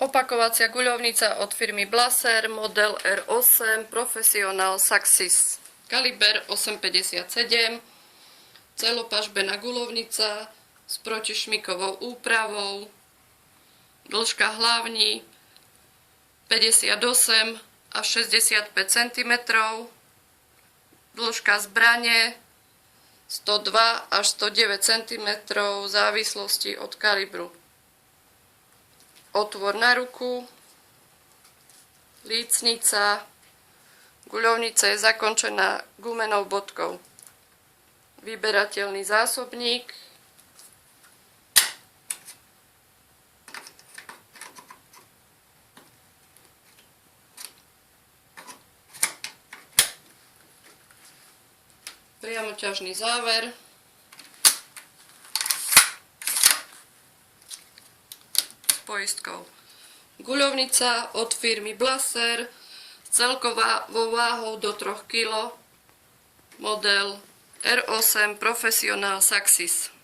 Opakovacia guľovnica od firmy Blaser, model R8, Professional Saxis. Kaliber 8,57, celopažbená guľovnica s protišmikovou úpravou, dĺžka hlavní 58 až 65 cm, dĺžka zbrane 102 až 109 cm v závislosti od kalibru. Otvor na ruku, lícnica, guľovnica je zakončená gumenou bodkou. Vyberateľný zásobník, priamoťažný záver, poistkou. Guľovnica od firmy Blaser, celkovou váhou do 3 kg, model R8 Professional Saxis.